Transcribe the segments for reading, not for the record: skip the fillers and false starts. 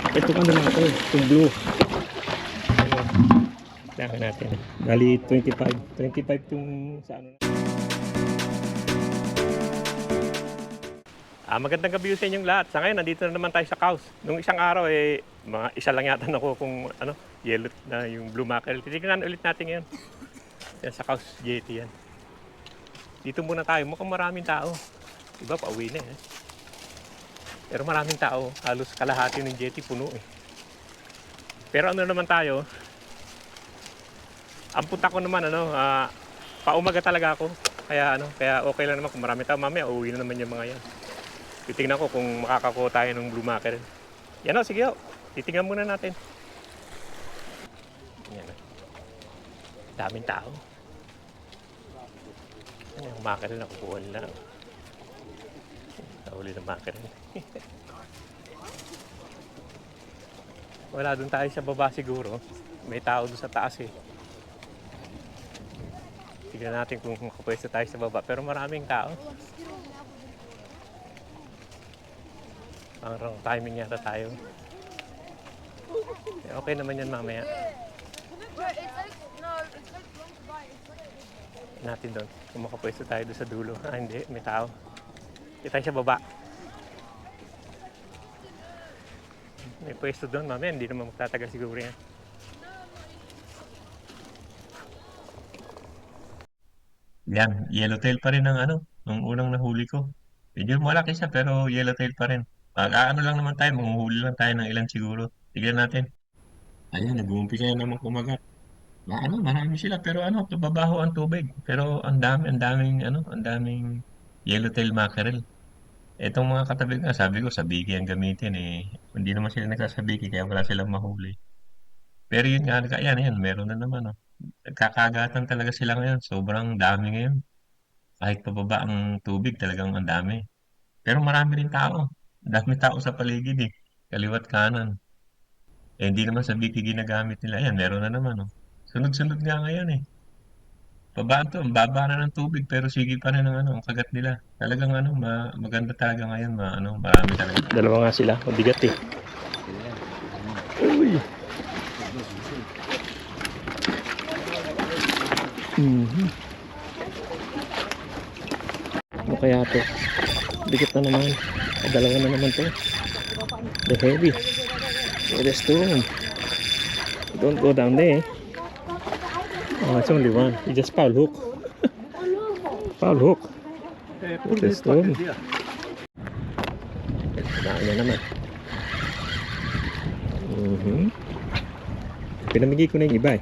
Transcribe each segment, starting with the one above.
Ito ano lang ito, itong blue. Kailangan natin. Bali 25 itong sa ano. Magandang gabi sa inyong lahat. Sa ngayon, nandito na naman tayo sa Caus. Nung isang araw, mga isa lang yata ako kung yellow na yung blue mackerel. Titignan ulit natin ngayon. Yan sa Caus Jetty yan. Dito muna tayo. Mukhang maraming tao. Iba, pauwi na eh. Pero maraming tao. Halos kalahati ng jetty puno eh. Pero ano naman tayo, ang punta ko naman paumaga talaga ako. Kaya okay lang naman kung marami tao. Mamaya uuwi na naman yung mga yan. Titingnan ko kung makakakuha tayo ng blue mackerel. Yan o, sige o. Titingnan muna natin. Yan o. Daming tao. Yan yung mackerel na kukuha nila. Nahuli ng mackerel. Wala, doon tayo sa baba siguro. May tao doon sa taas eh. Tignan natin kung makapwesto tayo sa baba. Pero maraming tao. Ang wrong timing yata tayo. Okay naman yan mamaya. Natin doon. Kung makapwesto tayo doon sa dulo. Hindi. May tao. Hindi tayo sa baba. May pwesto doon mamaya. Hindi naman magtatagal siguro yan. Yan. Yellowtail pa rin ang nung unang nahuli ko. Medyo malaki siya pero yellowtail pa rin. Mag-aano lang naman tayo. Manguhuli lang tayo ng ilan siguro. Tignan natin. Ayan. Nag-uumpisa na naman kumagat. Marami sila pero babaho ang tubig. Pero ang daming yellowtail mackerel. Etong mga katabi ko, sabi ko sabiki ang gamitin eh. Hindi naman sila nagsasabiki kaya wala silang mahuli. Pero yun nga, yan, meron na naman Nagkakagatan talaga sila ngayon. Sobrang dami ngayon. Kahit pababa ang tubig, talagang ang dami. Pero marami rin tao. Dami tao sa paligid eh. Kaliwat kanan. Hindi naman sabiki ginagamit nila. Ayan, meron na naman Sunod-sunod nga ngayon eh. Ang baba na ng tubig pero sige pa rin ang kagat nila. Talagang maganda talaga ngayon, marami talaga. Dalawa nga sila, mabigat eh. Uy. Ano kaya to? Bigat na naman. Dalawa na naman to. The heavy. The storm. Don't go down there. Oh, it's only one. You just foul hook. Foul hook. The storm. Daan na naman. Pinamigay ko na yung iba eh.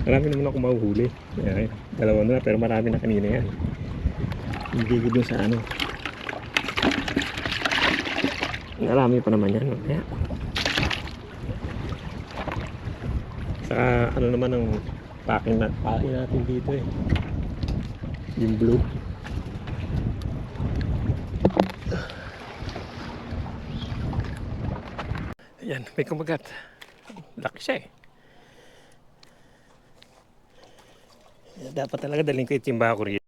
Marami naman ako mahuhuli. Ayan, dalawa na pero marami na kanina yan. Hindi ko dun sa marami pa naman yan. Kaya saka naman ang packing natin dito eh. Yung blue. Ayan, may kumagat. Laki siya eh. Dapat talaga daling ko itimba ko rin.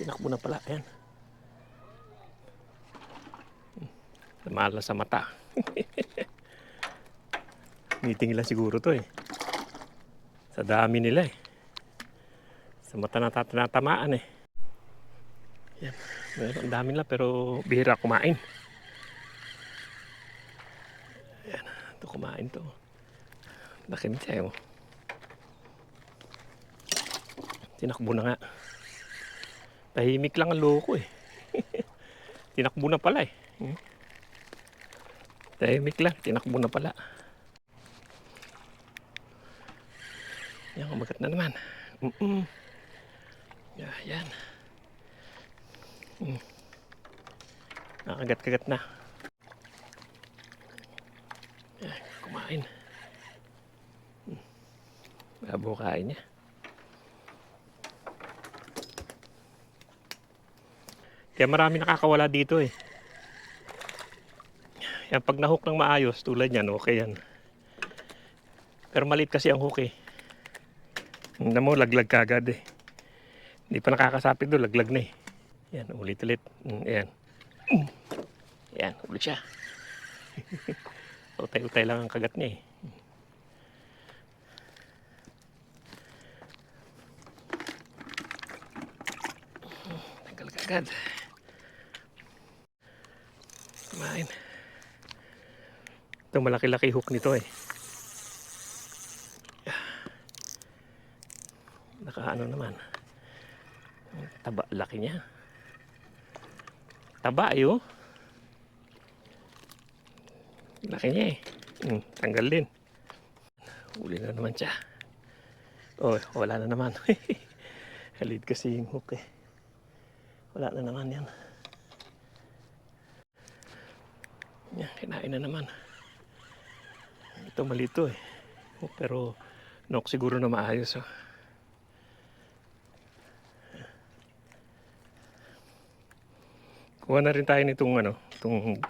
Tinakbo na pala. Ayan. Mahal na sa mata. Meeting lang siguro to eh. Sa dami nila eh. Sa mata natatamaan eh. Yan. Ang dami nila pero bihira kumain. Ayan. Ito kumain to. Laki niya eh. Tinakbo na nga. Tahimik lang ang loko eh. Tinakbo na pala eh. Tahimik lang, tinakbo na pala. Yan, kumagat na naman. Yan. Nakagat-kagat na. Yan, kumain. Labo kain niya. Kaya marami nakakawala dito eh. Yan, pag nahook ng maayos, tulad yan, okay yan. Pero maliit kasi ang hook eh. Hindi mo, laglag kagad eh. Hindi pa nakakasapit doon, laglag na eh. Yan, ulit-ulit. Ayan. Yan, huli siya. Utay-utay lang ang kagat niya eh. Tanggal kagad. Kumain. Ito malaki-laki hook nito eh. Nakaano naman. Taba, laki niya. Taba ayo. Laki niya eh. Tanggal din. Huli na naman siya. Oh, wala na naman. Halid kasi yung hook eh. Wala na naman yan. Yan, kinain na naman. Ito malito eh. Pero nok siguro na maayos oh. Kuha na rin tayo nitong ano, itong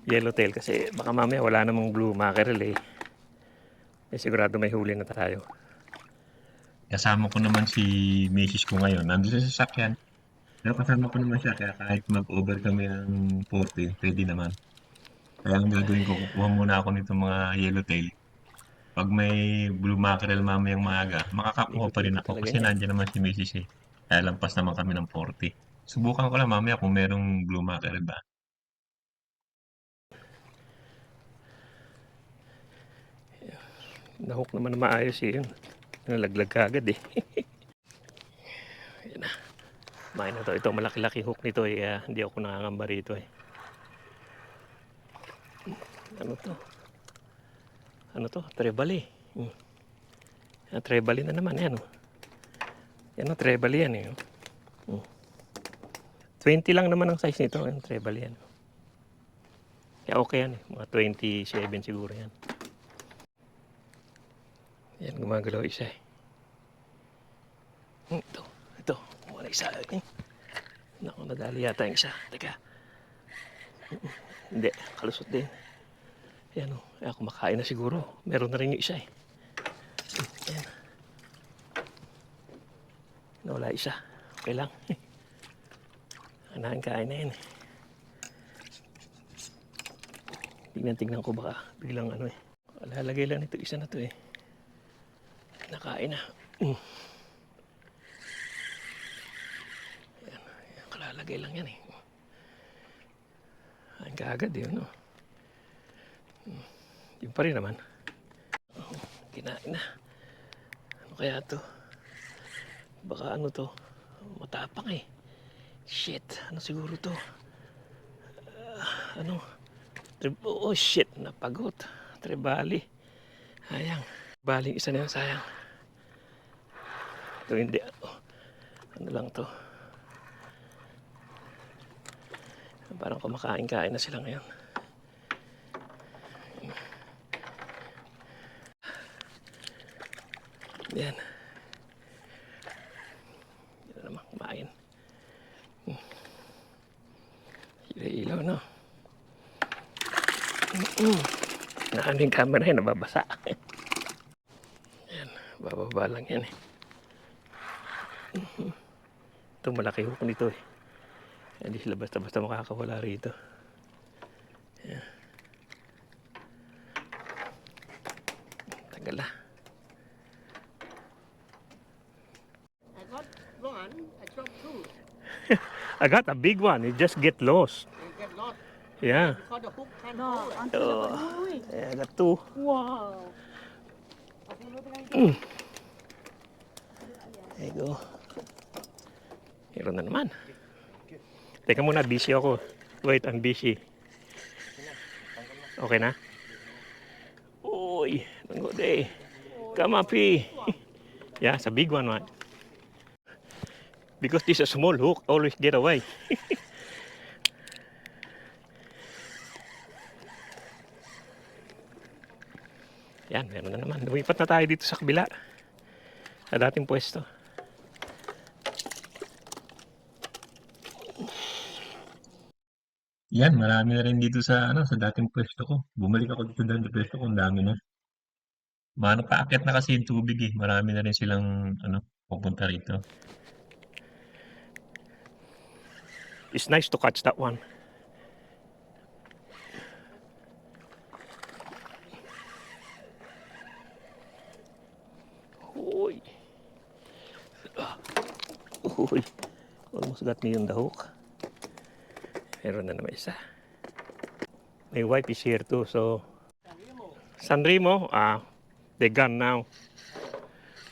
yellowtail kasi baka mamaya wala namang blue mackerel eh. Sigurado may huli na tayo. Kasama ko naman si misis ko ngayon. Nandun sa sasakyan. Pero kasama ko naman siya. Kaya kahit mag-over kami ng 40, pwede naman. Kaya ang gagawin ko, kukuha muna ako nitong mga yellowtail. Pag may blue mackerel mamayang maaga, makakakuha pa rin Ikot-ikot ako talaga kasi niya eh. nandiyan naman si misis eh. Kaya lampas naman kami ng 40. Subukan ko lang mamaya kung merong blue mackerel ba. Nahook naman na maayos eh yun. Nalaglag ka agad eh. Yan na. Kumain na to. Ito malaki-laki hook nito eh. Hindi ako nangangamba rito eh. Ano to? Ano to? Trebali. Trebali na naman yan oh. Yan o, trebali yan eh. 20 lang naman ang size nito. Yan, trebali yan. Kaya okay yan eh. Mga 27 siguro yan. Yan, gumagalaw isa eh. Ito. Wala isa. Naku, nadali yata yung isa. Teka. Hindi, kalusot din. Yan o. Kaya kumakain na siguro. Meron na rin yung isa eh. Yan. Nawala isa. Okay lang. Kain na yan eh. Tignan ko baka biglang ano eh. Lalagay lang ito isa na to eh. Nakain na. Yan. Kalalagay lang yan eh. Kain ka agad yun no. Yun pa rin naman. Kinain na. Ano kaya to? Baka ano to? Matapang eh. Shit. Ano siguro to? Ano? Oh shit. Napagot. Trebali. Sayang. Baling isa na yun. Sayang. Ito hindi. Ano lang to? Parang kumakain-kain na sila ngayon. Yan. Yan na naman kumain. Ilaw no. Nakaming camera yun, nababasa. Yan, bababa lang yan eh. Ito malaki hook nito eh. Hindi sila basta-basta makakawala rito. Yan. Tagal ah. I got one, I got two. I got a big one. It just get lost. You get lost Yeah. because the hook can't No, hold it. until Oh. the Uy. Yeah, I got two. Wow. There you go. Meron na naman. Teka muna, busy ako. Wait, I'm busy. Okay na? Uy, tunggu deh. Come up here. Yeah, it's a big one, man. Because this is a small hook, always get away. Yan, meron na naman. Lumipat na tayo dito sa kabila. Sa dating pwesto. Yan, marami na rin dito sa ano sa dating pwesto ko. Bumalik ako dito sa dating pwesto ko, ang dami na. Mano paakyat na kasi yung tubig eh. Marami na rin silang ano pupunta rito. It's nice to catch that one. put me on the hook. Meron na naman isa. My wife is here too, so San Remo, they gone now.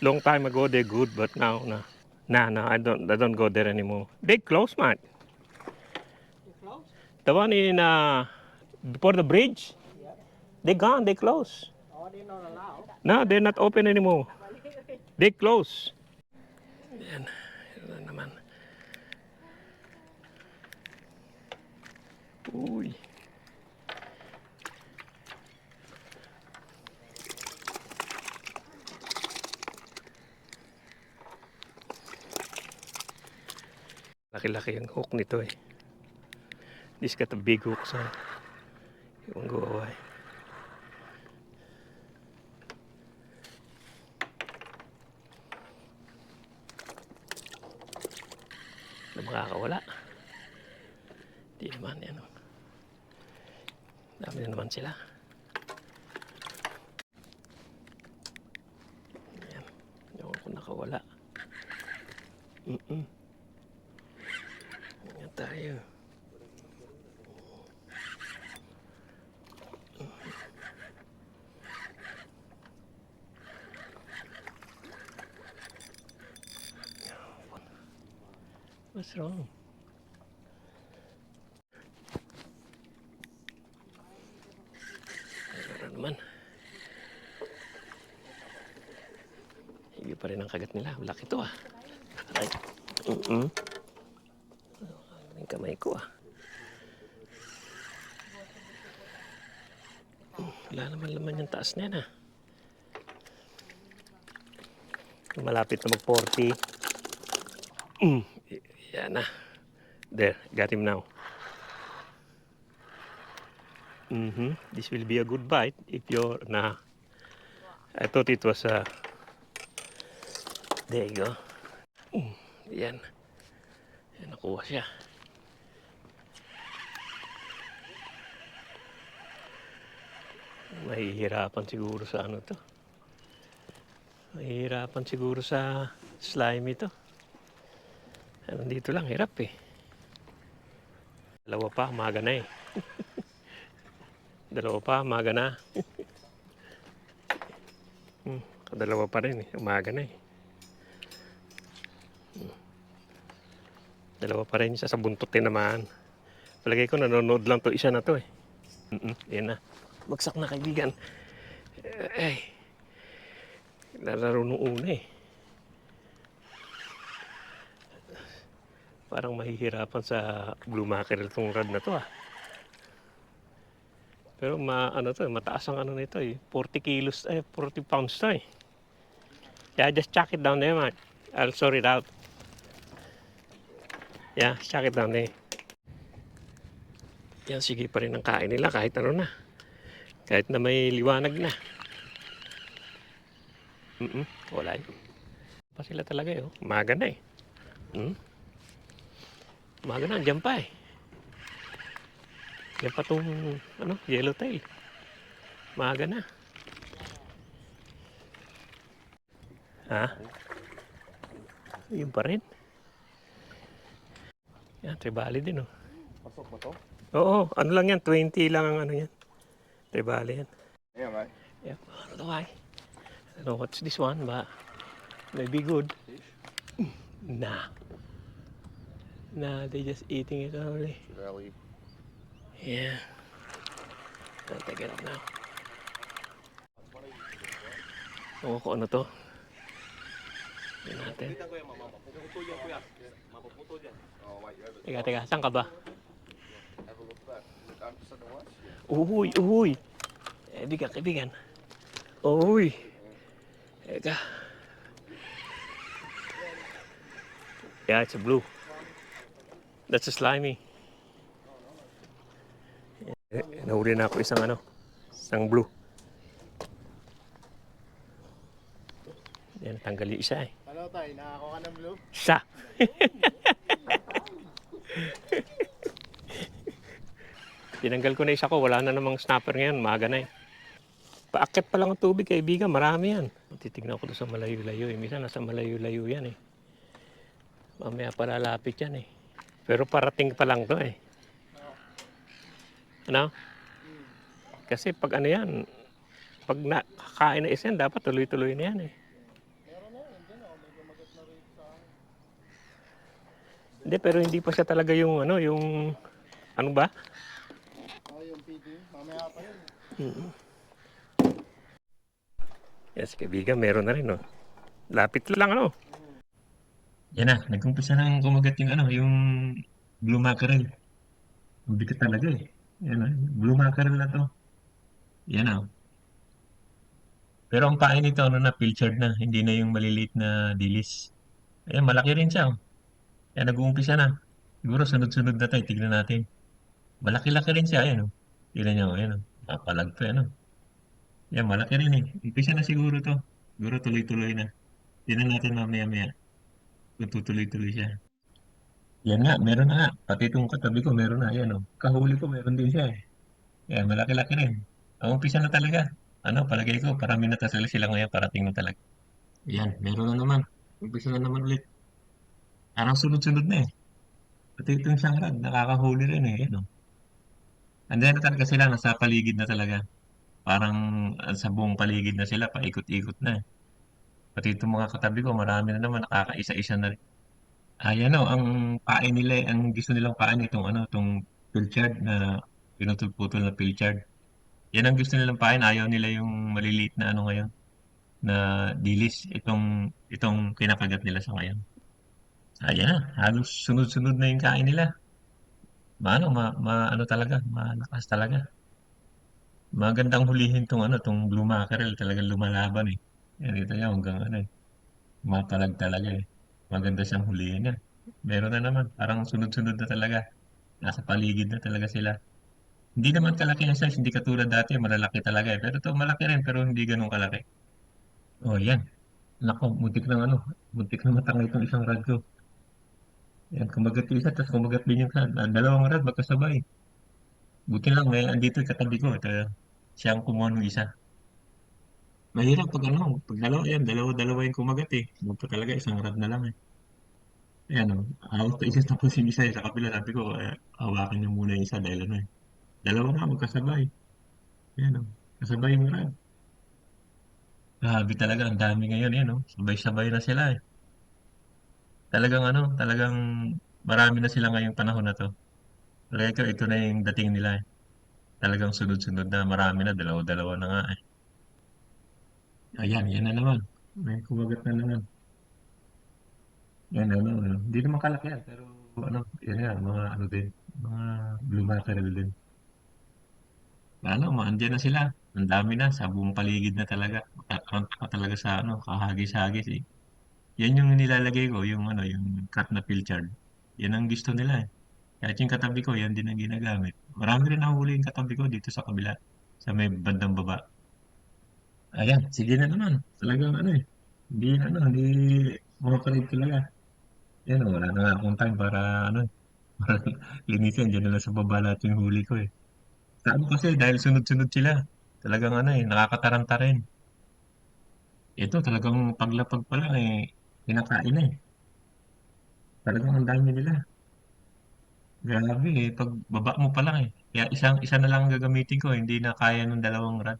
Long time ago they're good, but now no. No, I don't go there anymore. They close, man. You close? The one in before the bridge, they gone, they close. Oh, they're not allowed. No, they're not open anymore. They close. Yan, yan naman. Uy. Laki-laki yung hook nito eh. This got a big hook, so it won't go away. Na makakawala. Di naman yan. Dami na naman sila. Ayan. Ewan ko nakawala. Ayan tayo. What's wrong? Ano naman? Hindi pa rin ang kagat nila. Laki to ah. Ay. Yung kamay ko ah. Wala naman laman yung taas niya na. Malapit na mag-40. Yan na. There, got him now. This will be a good bite if you're I thought it was there you go. Yan. Yan, nakuha siya. Mahihirapan siguro sa ano to. Mahihirapan siguro sa slimy to. Nandito lang, hirap eh. Dalawa pa, umaga na eh. Dalawa pa, umaga na. Kadalawa pa rin eh, umaga na eh. Dalawa pa rin, isa sa buntot din naman. Palagay ko nanonood lang to, isa na to eh. Yan na. Bagsak na kaibigan. Ay. Lalaro nung una eh. Parang mahihirapan sa blue mackerel itong rod na to ah. Pero ano to, mataas ang ano nito eh. 40 kilos, 40 pounds to eh. Yeah, just chuck it down there, man. I'll sort it out. Yeah, chuck it down there. Yan, sige pa rin ang kain nila kahit ano na. Kahit na may liwanag na. Wala yun. Pa sila talaga eh. Umaga na eh. Umaga na, dyan pa eh. Yan pa itong yellowtail. Umaga na. Ha? Yun pa rin. Yan, tribali din oh. Pasok ba to? Oo, ano lang yan, 20 lang ang ano yan. Tribali yan. Yeah, man. Yep, I don't know why. I don't know what's this one, but maybe good. Nah. Nah, they just eating it only. Really? Yeah. I'll take it up now. Oo, kung ano to. Yan natin. Teka, saan ka ba? Have a look back. Look, I'm just on the watch. Uy. Kaibigan. Uy. Teka. Yeah, it's a blue. That's a slimy. Nahuli na ako isang blue. Yan, tanggal yung isa eh. Ano tayo, nakakuha ka ng blue? Isa. Tinanggal ko na isa ko, wala na namang snapper ngayon, maaga na eh. Paakit pa lang ang tubig, kaibigan, marami yan. Titignan ko doon sa malayo-layo eh. Minsan nasa malayo-layo yan eh. Mamaya palalapit yan eh. Pero parating pa lang to eh. Ano? Kasi pag ano yan, pag nakakain na isa yan, dapat tuloy-tuloy na yan eh. Meron na yan, dyan may kumagat na rito sa akin. Hindi, pero hindi pa siya talaga yung ano, yung ano ba? Yung feeding, mamaya pa yun. Yes, kaibigan, meron na rin, no? Lapit lang, ano? Yan na, nag-umpisa nang kumagat yung ano, yung blue mackerel. Ang bigat talaga eh. Yan na, blue mackerel na to. Yan na. Pero ang pain nito, ano na, pilchard na. Hindi na yung maliliit na dilis. Ayan, malaki rin siya. Oh. Yan, nag-uumpisa na. Siguro sunod-sunod na tayo, tignan natin. Malaki-laki rin siya, ayan oh. Tignan niyo, ayan oh. Papalag to, ano. Yan, malaki rin eh. Umpisa na siguro to. Siguro tuloy-tuloy na. Tignan natin mamaya-maya. Kung tutuloy-tuloy siya. Yan nga, meron na nga. Pati itong katabi ko, meron na. Ayan oh. Kahuli ko, meron din siya eh. Yan, malaki-laki rin. Ang umpisa na talaga. Ano, palagay ko, parami na tasali sila ngayon, parating na talaga. Yan, meron na naman. Umpisa na naman ulit. Parang sunod-sunod na eh. Pati itong siyang nakakahuli rin eh. Yan, oh. Andiyan na talaga sila, nasa paligid na talaga. Parang sa buong paligid na sila, paikot-ikot na eh. Pati itong mga katabi ko, marami na naman, nakakaisa-isa na rin. Ayan o, ang pain nila, ang gusto nilang pain itong ano, itong pilchard na pinutol-putol na pilchard. Yan ang gusto nilang pain, ayaw nila yung maliliit na ano ngayon, na dilis, itong kinakagat nila sa ngayon. Ayan na, halos sunod-sunod na yung kain nila. Ano talaga, malakas talaga. Magandang hulihin tong ano, tong blue mackerel, talagang lumalaban eh. Yan, dito niya hanggang ano eh, mapalag talaga eh. Maganda siyang hulihin yan. Meron na naman, parang sunod-sunod na talaga. Nasa paligid na talaga sila. Hindi naman kalaki ang size, hindi katulad dati, malalaki talaga eh. Pero ito, malaki rin, pero hindi ganun kalaki. Oh, yan. Nako, muntik na matangay itong isang rad ko. Yan, kumagat yung isa, tapos kumagat din yung isa. Dalawang rad, magkasabay. Buti lang, may andito yung katabi ko. Ito, siya ang kumuha ng isa. Mahirap pag ano, pag dalawa yan, dalawa-dalawa yung kumagat eh. Buti talaga, isang rad na lang eh. Ayan o, hawak na isa tapos yung isa eh, sa kabila. Sabi ko, hawakan niyo muna yung isa dahil ano eh. Dalawa nga, magkasabay. Ayan o, kasabay yung rad. Grabe talaga, ang dami ngayon yan o. Sabay-sabay na sila eh. Talagang marami na sila ngayong panahon na to. Kaya ito na yung dating nila eh. Talagang sunod-sunod na, marami na, dalawa-dalawa na nga eh. Ayan, yan na naman. May kumagat na naman. Yan, ano, hindi naman kalaki yan, pero ano, yan yan, mga ano din, mga blue mackerel din. Ano, andiyan na sila. Ang dami na, sa buong paligid na talaga. Magkakaroon ka talaga sa ano, kahagis-hagis eh. Yan yung nilalagay ko, yung ano, yung cut na pilchard. Yan ang gusto nila eh. Kahit yung katabi ko, yan din ang ginagamit. Marami rin nahuli yung katabi ko dito sa kabila, sa may bandang baba. Ayan, sige na naman. Talagang ano eh. Hindi mga palig talaga. Yan, wala na nga akong time para ano eh. Para linisin, dyan na lang sa baba lahat yung huli ko eh. Sa ano kasi, dahil sunod-sunod sila. Talagang ano eh, nakakataranta rin. Ito talagang paglapag pa lang eh, kinakain na eh. Talagang ang dami nila. Grabe eh, pag baba mo pa lang eh. Kaya isa na lang ang gagamitin ko, hindi na kaya ng dalawang rod.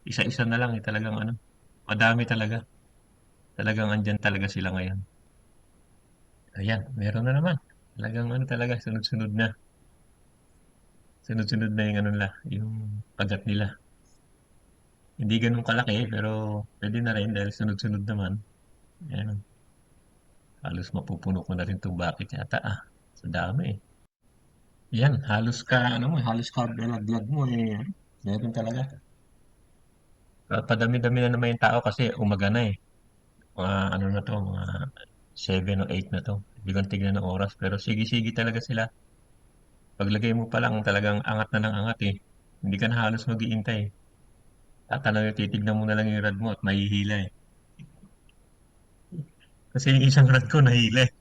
Isa-isa na lang eh, talagang ano. Madami talaga. Talagang andyan talaga sila ngayon. Ayan, meron na naman. Talagang ano talaga, sunod-sunod na. Sunod-sunod na yung ano nila, yung pagat nila. Hindi ganun kalaki, pero pwede na rin dahil sunod-sunod naman. Ayan, halos mapupuno ko na rin itong bucket yata ah. Sa dami eh. Yan, halos ka dalaglag mo eh. Meron talaga. Padami-dami na naman yung tao kasi umaga na eh. Mga ano na to, mga 7 o 8 na to. Hindi ko tignan ng oras pero sige-sige talaga sila. Paglagay mo pa lang talagang angat na ng angat eh. Hindi ka na halos mag-iintay. Tatanaw titignan mo na lang yung rad mo at mahihila eh. Kasi yung isang rad ko nahila eh.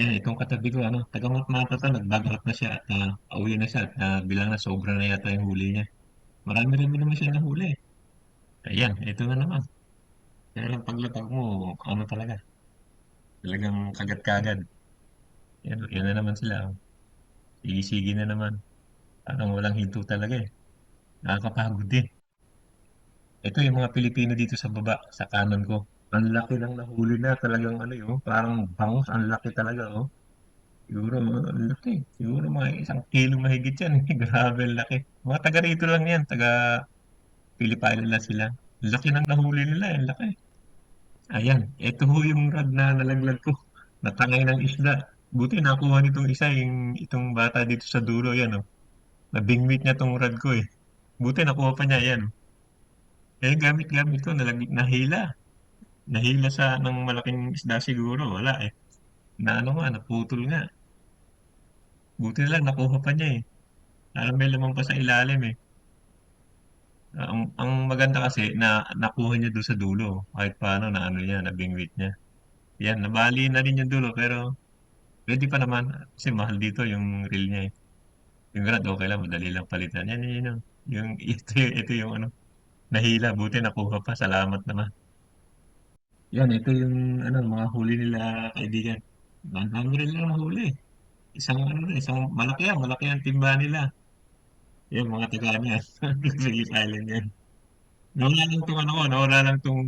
Yan, itong katabi ko, ano, taga-mata to, nag-bag out na siya at pauwi na siya at bilang na sobra na yata yung huli niya. Marami rin naman siya nahuli eh. Ayan, ito na naman. Kaya lang paglapag mo, ano talaga. Talagang kagat-kagad. Yan na naman sila. Oh. Sige-sige na naman. Parang walang hinto talaga eh. Nakakapagod din. Ito yung mga Pilipino dito sa baba, sa kanan ko. Ang laki ng nahuli na talagang ano yun, parang bangus, ang laki talaga oh. Siguro, ang laki. Siguro mga 1 kilo mahigit yan. Grabe, ang laki. Mga taga rito lang yan, taga Pilipino lang sila. Laki ng nahuli nila, ang laki. Ayan, ito ho yung rod na nalaglag ko. Natangay ng isda. Buti nakuha nitong isa, itong bata dito sa dulo, yan oh. Nabingwit niya tong rod ko eh. Buti nakuha pa niya, yan. Eh, gamit-gamit ko, nahila. Nahila sa ng malaking isda siguro, wala eh. Na ano nga, naputol nga. Buti na lang, nakuha pa niya eh. Parang may lamang pa sa ilalim eh. Ang maganda kasi na nakuha niya doon sa dulo. Kahit paano na ano niya, nabingwit niya. Yan, nabali na rin yung dulo pero pwede pa naman. Kasi mahal dito yung reel niya eh. Yung grad, okay lang, madali lang palitan. Yan, yun, yun. Yung, ito yung ano, nahila. Buti nakuha pa, salamat naman. Yan, ito yung ano, mga huli nila kaibigan. Ang dami rin lang huli. Isang ano, isang malaki ang timba nila. Yung mga taga niya. Sige, island yan. Nawala lang tong ano ko, nawala lang tong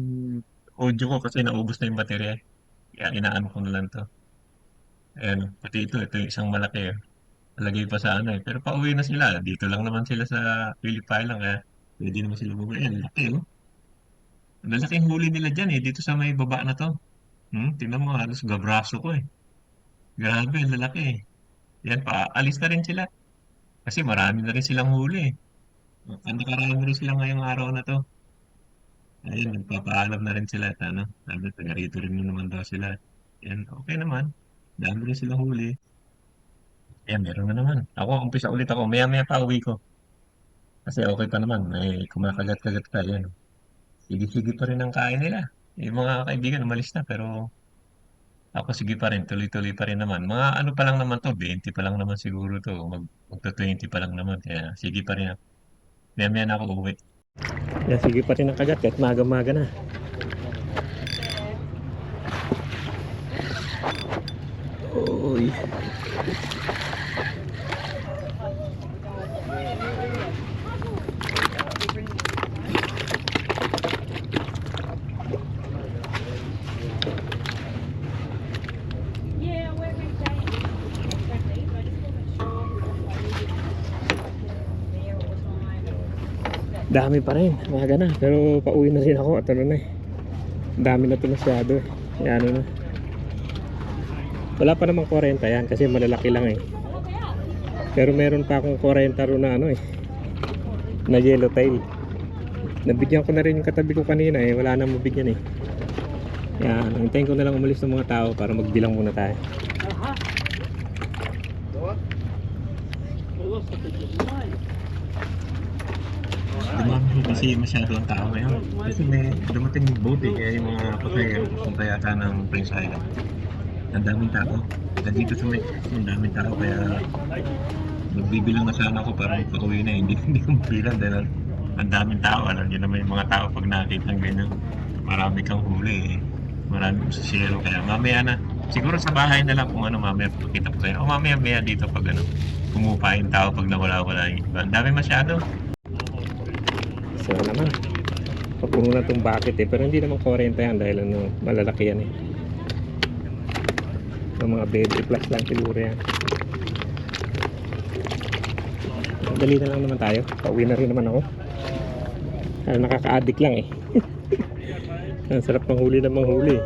audio ko kasi naubos na yung baterya. Kaya inaano ko na lang to. Ayan, pati ito yung isang malaki. Nalagay pa sa ano eh. Pero pauwi na sila. Dito lang naman sila sa Philippine lang kaya pwede naman sila bumili. Ayan, laki oh. Ang laking huli nila dyan eh. Dito sa may baba na to. Tingnan mo, halos gabraso ko eh. Grabe, ang lalaki eh. Yan, paalis na rin sila. Kasi marami na rin silang huli eh. Ang nakarami rin sila ngayong araw na to. Ayun, nagpapaalam na rin sila at ano, sabi, taga rito rin naman daw sila. Yan, okay naman. Dami rin silang huli. Yan, meron na naman. Ako, umpisa ulit ako. Maya-maya pa uwi ko. Kasi okay pa naman. May kumakagat-kagat pa. Yan. Sige-sige pa rin ang kain nila. Yung mga kaibigan, umalis na. Pero ako, sige pa rin. Tuloy-tuloy pa rin naman. Mga ano pa lang naman to. 20 pa lang naman siguro to. Magto-20 pa lang naman. Kaya sige pa rin ako. Maya-maya na ako uwi. Yan, sige pa rin ang kagat kahit maga-maga na. Uy. Yeah, we're staying. Exactly. So I just wasn't sure if I needed there all the time. Dami pa rin, maga na. Pero pauwi na rin ako at ano na eh. Dami na ito masyado eh. Yan ano na. Wala pa namang 40 yan kasi malalaki lang eh. Pero meron pa akong 40 ro na ano eh. Na yellowtail. Nabigyan ko na rin yung katabi ko kanina eh. Wala nang mabigyan eh. Yan, hintayin ko na lang umalis ng mga tao para magbilang muna tayo. Dumami ko kasi masyado ang tao ngayon. Kasi may dumating yung boat eh. Kaya yung mga pasahero pupunta yata ng Prince Island. Ang daming tao. Nandito sa may ang daming tao kaya magbibilang na sana ako para ipauwi na. Hindi ko mabilang dahil ang daming tao. Alam niyo naman yung mga tao pag nakita ng ganyan. Marami kang huli eh. Marami kang sasero. Kaya mamaya na. Siguro sa bahay na lang kung ano mamaya pakita ko sa'yo. O mamaya dito pag ano. Pumupa yung tao pag nawala-wala yung iba. Ang dami masyado. So naman. Papuno na itong bucket eh. Pero hindi naman 40 yan dahil ano, malalaki yan eh. Yung mga 20 plus lang siguro yan. Dali na lang naman tayo. Pauwi na rin naman ako. Nakaka-addict lang eh. Ang sarap manghuli na manghuli.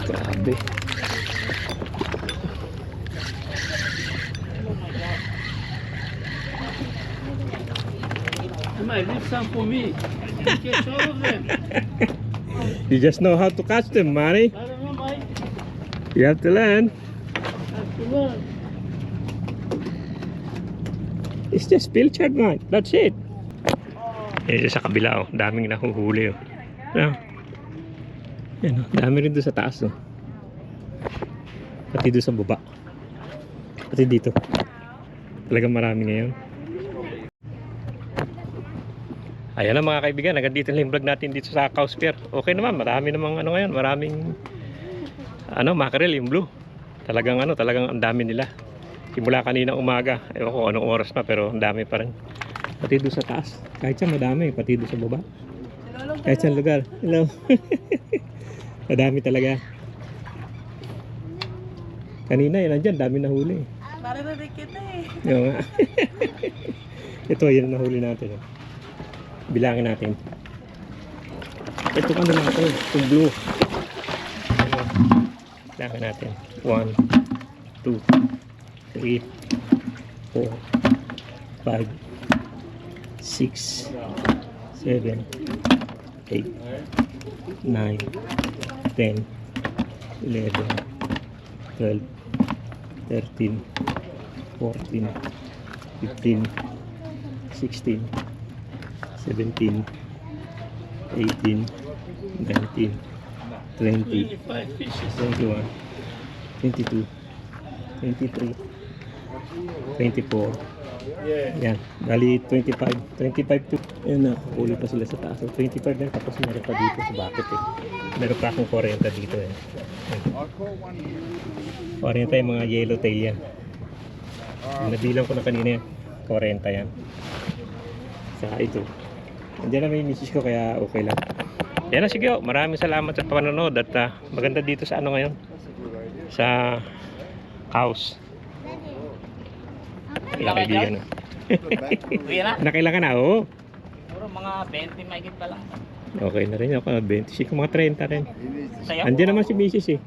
Grabe. You might leave some for me. You catch all of them. You just know how to catch them, Manny. I don't know, Mike. You have to learn. I have to learn. It's just pilchard, man. That's it. Eh, sa kabila, oh. Daming nahuhuli, oh. Ano? Yan, oh. Dami rin doon sa taas, oh. Pati doon sa baba. Pati dito. Talagang marami ngayon. Ayan na mga kaibigan, hanggang dito na yung vlog natin dito sa Cowsphere. Okay naman, marami namang ano ngayon, maraming mackerel, yung blue. Talagang talagang ang dami nila. Simula kanina umaga, ewan ko anong oras na, pero ang dami pa rin. Pati doon sa taas, kahit siya madami, pati doon sa baba. Kahit sa lugar. Hello. Madami talaga. Kanina yun, nandyan, dami nahuli. Maririnig kita eh. Oo nga. Ito, yun ang nahuli natin. Bilangin natin. Ito ano lang ito, itong blue. Bilangin natin. 1, 2, 3, 4, 5, 6, 7, 8, 9, 10, 11, 12, 13, 14, 15, 16, 17, 18, 19, 20, 21, 22, 23, 24. Yan, bali 25 to. Ayan na, huli pa sila sa taas. So 25 na, tapos meron pa dito sa bucket eh. Meron pa akong 40 dito eh. 40 yung mga yellowtail yan. Nabilang ko na kanina yan. 40 yan. Sa ito. Andiyan na may misis ko kaya okay lang. Yan na, sige, maraming salamat sa panonood at maganda dito sa ngayon. Sa house. Kailangan Nakailan ka na, oo. Puro mga 20 mahigit pa lang. Okay na rin ako, 25, mga 30 rin. Sa'yo? Andiyan naman si misis eh.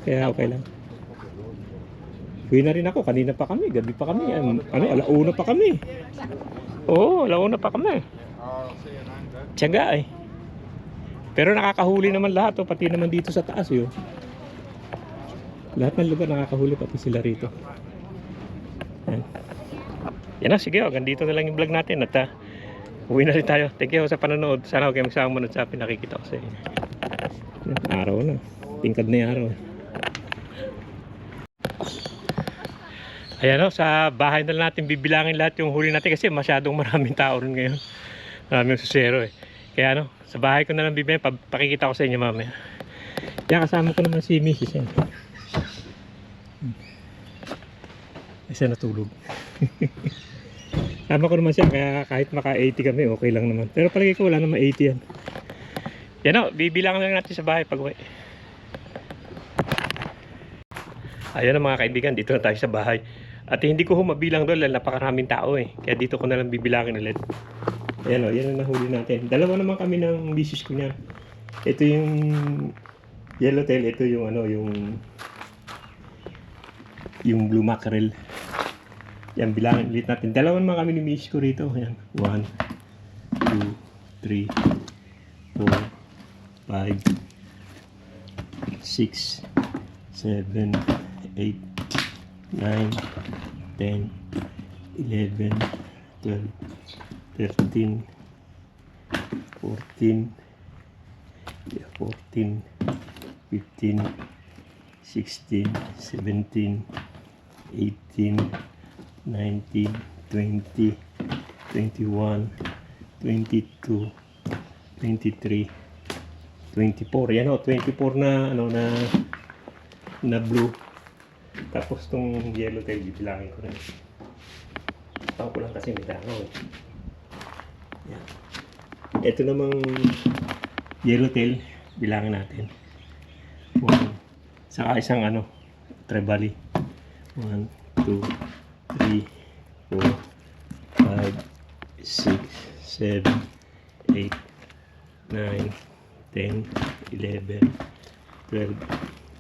Kaya okay lang. Uwi na rin ako, kanina pa kami, gabi pa kami. Alauna pa kami. Oo, alauna pa kami. Tiyaga eh. Pero nakakahuli naman lahat, oh, pati naman dito sa taas yun. Lahat ng lugar nakakahuli, pati sila rito. Yan. Yan na, sige, hanggang dito na lang yung vlog natin at uwi na rin tayo. Thank you sa panonood. Sana huwag kayo magsama muna sa pinakikita ko sa inyo. Araw na. Tingkad na yung araw. Ayan o, sa bahay na natin bibilangin lahat yung huli natin kasi masyadong maraming tao rin ngayon. Maraming susero eh. Kaya sa bahay ko na lang bibilangin. Pakikita ko sa inyo mamaya. Yan, kasama ko naman si Mrs. Yan. Isa natulog. Sama ko naman siya kaya kahit maka 80 kami okay lang naman. Pero palagi ko wala naman 80 yan. Yan o, bibilang lang natin sa bahay pag uwi. Ayan na mga kaibigan, dito na tayo sa bahay. At hindi ko mabilang doon, napakaraming tao eh. Kaya dito ko na lang bibilangin ulit. Ayan o, yan ang nahuli natin. Dalawa naman kami ng misis ko niya. Ito yung yellowtail, ito yung yung blue mackerel. Yan, bilangin ulit natin. Dalawa naman kami ni misis ko rito. Ayan, 1, 2, 3, 4, 5, 6, 7, 8, 9, 10, 11, 12, 13, 14, 15, 16, 17, 18, 19, 20, 21, 22, 23, 24. Yan o, 24 na na blue. Tapos tong yellowtail, bibilangin ko na. Tawag ko lang kasi may dangaw eh. Yan. Ito namang yellowtail, bilangin natin. 1, saka isang trevally. 1, 2, 3, 4, 5, 6, 7, 8, 9, 10, 11, 12,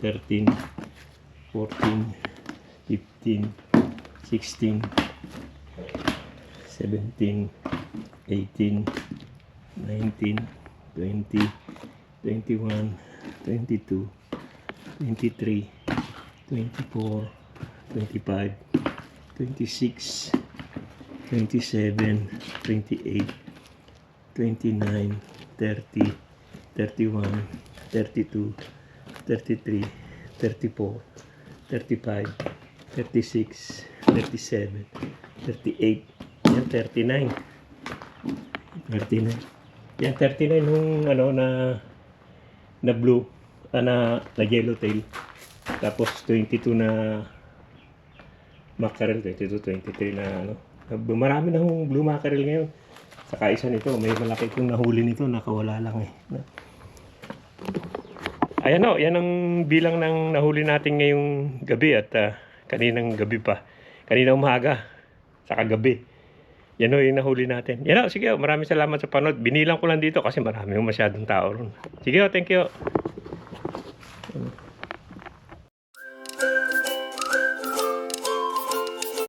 13, 14, 15, 16, 17, 18, 19, 20, 21, 22, 23, 24, 25, 26, 27, 28, 29, 30, 31, 32, 33, 34, 35, 36, 37, 38, yan 39. 39. Yan 39 nung ano na blue, na yellowtail. Tapos 22 na mackerel, 22, 23 na ano. Marami na hong blue mackerel ngayon. Saka isa nito, may malaki kong nahuli nito, nakawala lang eh. Ayan o, yan ang bilang ng nahuli natin ngayong gabi at kaninang gabi pa. Kaninang umaga, saka gabi. Yan o yung nahuli natin. Yan o, sige o, maraming salamat sa panood. Binilang ko lang dito kasi marami masyadong tao ron. Sige o, thank you.